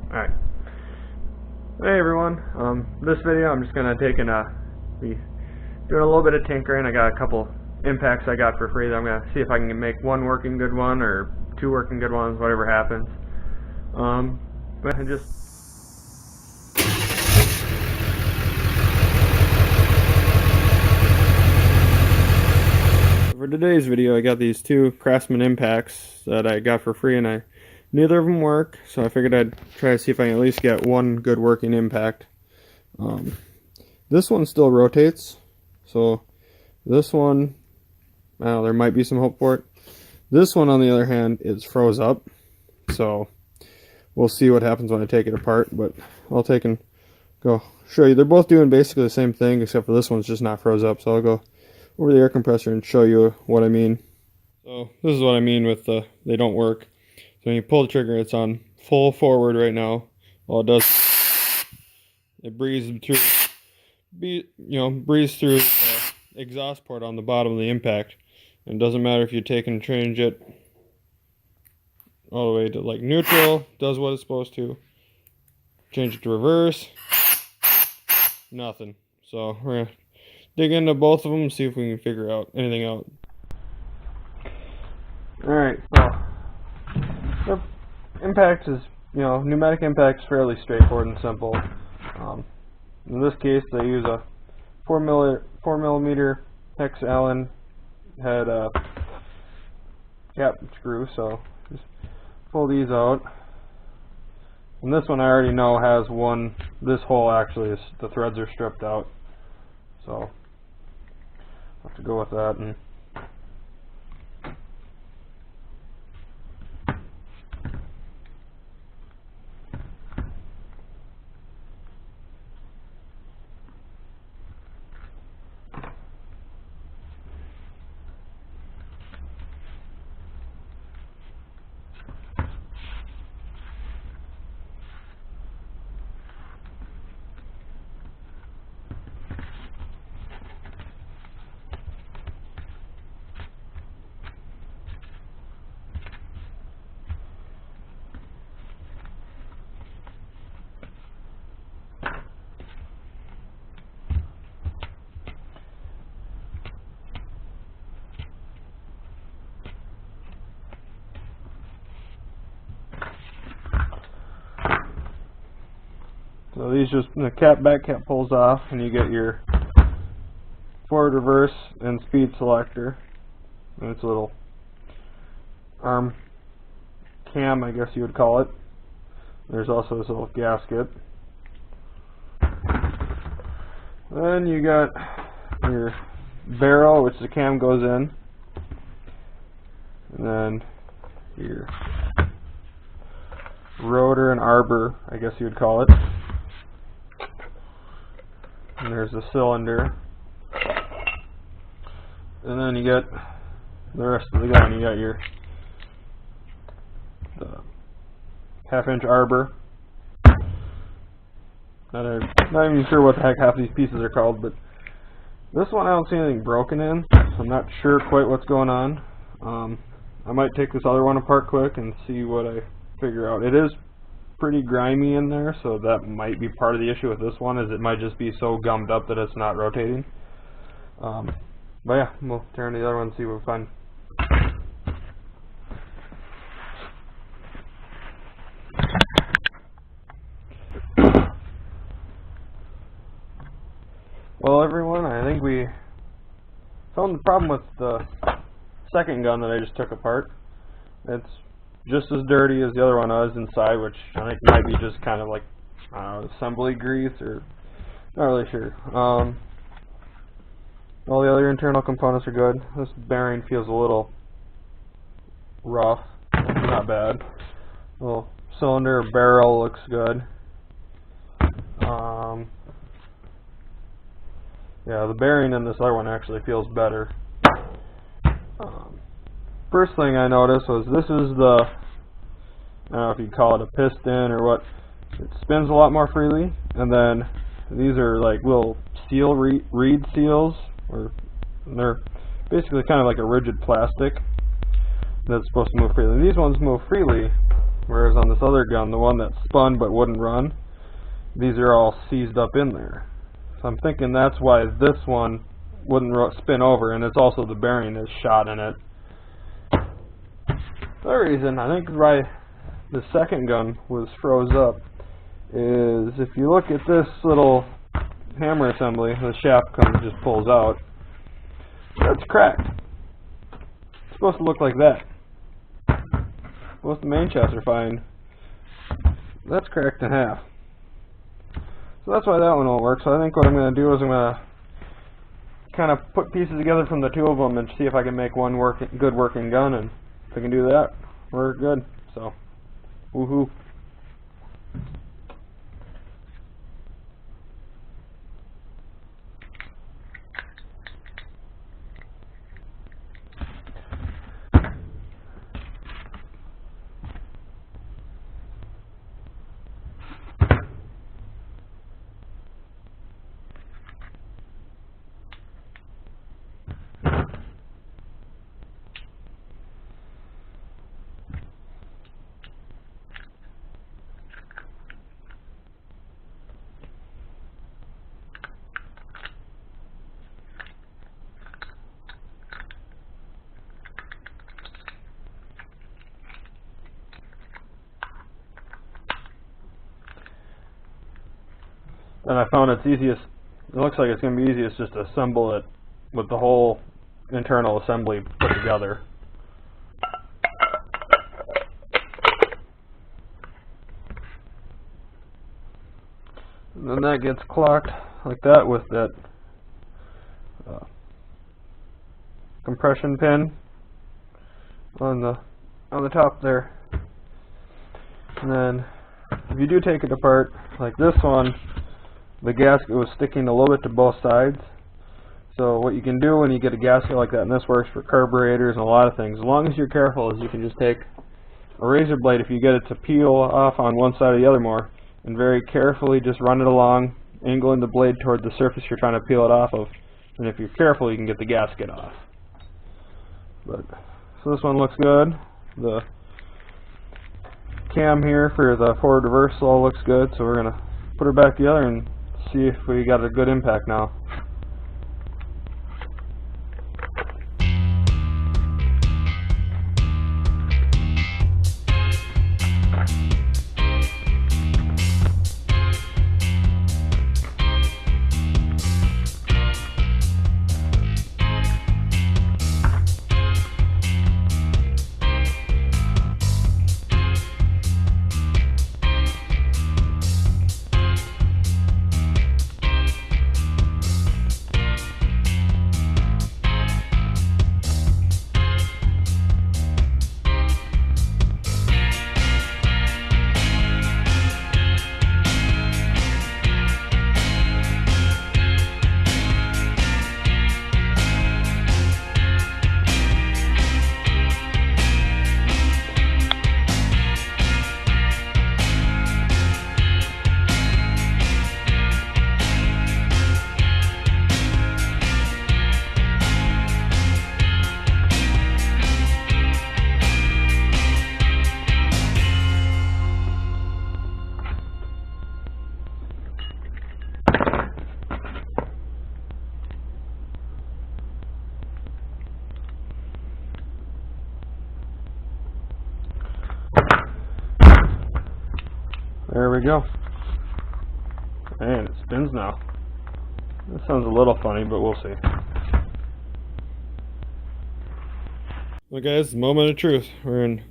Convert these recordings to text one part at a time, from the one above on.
Alright. Hey everyone. This video I'm just gonna take and be doing a little bit of tinkering. I got a couple impacts I got for free that I'm gonna see if I can make one working good one or two working good ones, whatever happens. But I just for today's video, I got these two Craftsman impacts that I got for free, and neither of them work, so I figured I'd try to see if I can at least get one good working impact. This one still rotates, so this one, I don't know, there might be some hope for it. This one, on the other hand, is froze up, so we'll see what happens when I take it apart, but I'll take and go show you. They're both doing basically the same thing, except for this one's just not froze up, so I'll go over the air compressor and show you what I mean. So this is what I mean with they don't work. So when you pull the trigger, it's on full forward right now. All it does, it breezes through, breeze through the exhaust port on the bottom of the impact. And it doesn't matter if you take and change it all the way to like neutral, does what it's supposed to. Change it to reverse, nothing. So we're gonna dig into both of them and see if we can figure out anything out. Alright, so the impact is, pneumatic impact is fairly straightforward and simple. In this case, they use a 4mm hex Allen head cap screw, so just pull these out. And this one I already know has one, this hole actually is, the threads are stripped out, so I'll have to go with that. And so these just, the back cap pulls off, and you get your forward, reverse, and speed selector. And it's a little arm cam, I guess you would call it. There's also this little gasket. Then you got your barrel, which the cam goes in, and then your rotor and arbor, I guess you would call it. And there's the cylinder. And then you get the rest of the gun. You got your half-inch arbor. Not even sure what the heck half these pieces are called, but this one I don't see anything broken in, so I'm not sure quite what's going on. I might take this other one apart quick and see what I figure out. It is pretty grimy in there, so that might be part of the issue with this one, is it might just be so gummed up that it's not rotating. But yeah, we'll turn to the other one and see what we find. Well everyone, I think we found the problem with the second gun that I just took apart. It's just as dirty as the other one was inside, which I think might be just kind of like assembly grease, or not really sure. All the other internal components are good. This bearing feels a little rough, not bad. Little cylinder barrel looks good. Yeah, the bearing in this other one actually feels better. First thing I noticed was this is the, I don't know if you'd call it a piston or what, it spins a lot more freely, and then these are like little seal reed seals, or they're basically kind of like a rigid plastic that's supposed to move freely. These ones move freely, Whereas on this other gun, the one that spun but wouldn't run, these are all seized up in there. So I'm thinking that's why this one wouldn't spin over, and it's also the bearing is shot in it. The other reason I think why the second gun was froze up is if you look at this little hammer assembly, the shaft just pulls out. That's cracked. It's supposed to look like that. Most of the main shafts are fine. That's cracked in half. So that's why that one won't work. So I think what I'm going to do is I'm going to kind of put pieces together from the two of them and see if I can make one good working gun. And if I can do that, we're good. So, woohoo. And I found it looks like it's going to be easiest just to assemble it with the whole internal assembly put together. And then that gets clocked like that with that compression pin on the top there. And then if you do take it apart, like this one, the gasket was sticking a little bit to both sides. So what you can do when you get a gasket like that, and this works for carburetors and a lot of things, as long as you're careful, is you can just take a razor blade, if you get it to peel off on one side or the other more, and very carefully just run it along, angling the blade toward the surface you're trying to peel it off of. And if you're careful, you can get the gasket off. So this one looks good. The cam here for the forward reverse all looks good, so we're going to put her back together and see if we got a good impact now. There we go. And it spins now. That sounds a little funny, but we'll see. Well guys, moment of truth. We're in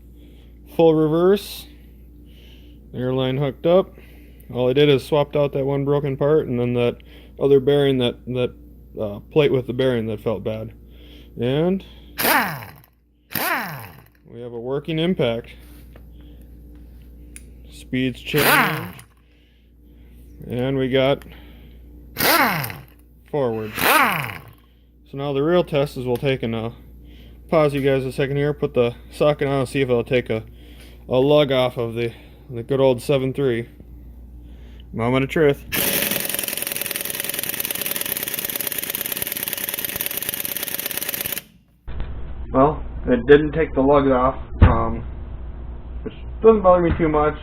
full reverse. Airline hooked up. All I did is swapped out that one broken part and then that other bearing, that plate with the bearing that felt bad. And we have a working impact. Speeds change. And we got forward. So now the real test is we'll take and pause you guys a second here, put the socket on and see if it'll take a lug off of the good old 7.3. Moment of truth. Well, it didn't take the lug off. which doesn't bother me too much.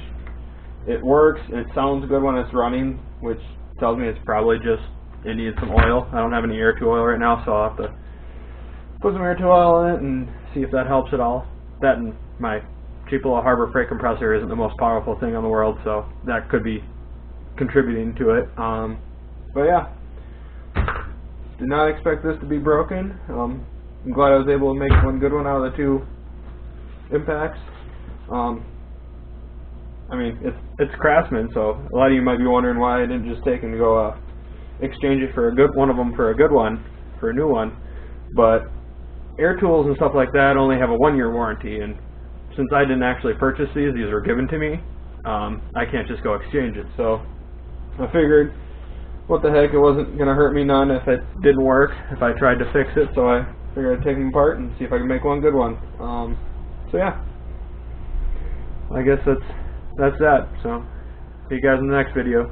It works. It sounds good when it's running, which tells me it's probably just it needs some oil. I don't have any air to oil right now, so I'll have to put some air to oil in it and see if that helps at all. That and my cheap little Harbor Freight compressor isn't the most powerful thing in the world, so that could be contributing to it. But yeah, did not expect this to be broken. I'm glad I was able to make one good one out of the two impacts. I mean, it's Craftsman, so a lot of you might be wondering why I didn't just take and go exchange it for one of them for a good one, for a new one. But air tools and stuff like that only have a 1-year warranty, and since I didn't actually purchase these were given to me, I can't just go exchange it. So I figured, what the heck, it wasn't going to hurt me none if it didn't work, if I tried to fix it, so I figured I'd take them apart and see if I can make one good one. So yeah, I guess that's that. So see you guys in the next video.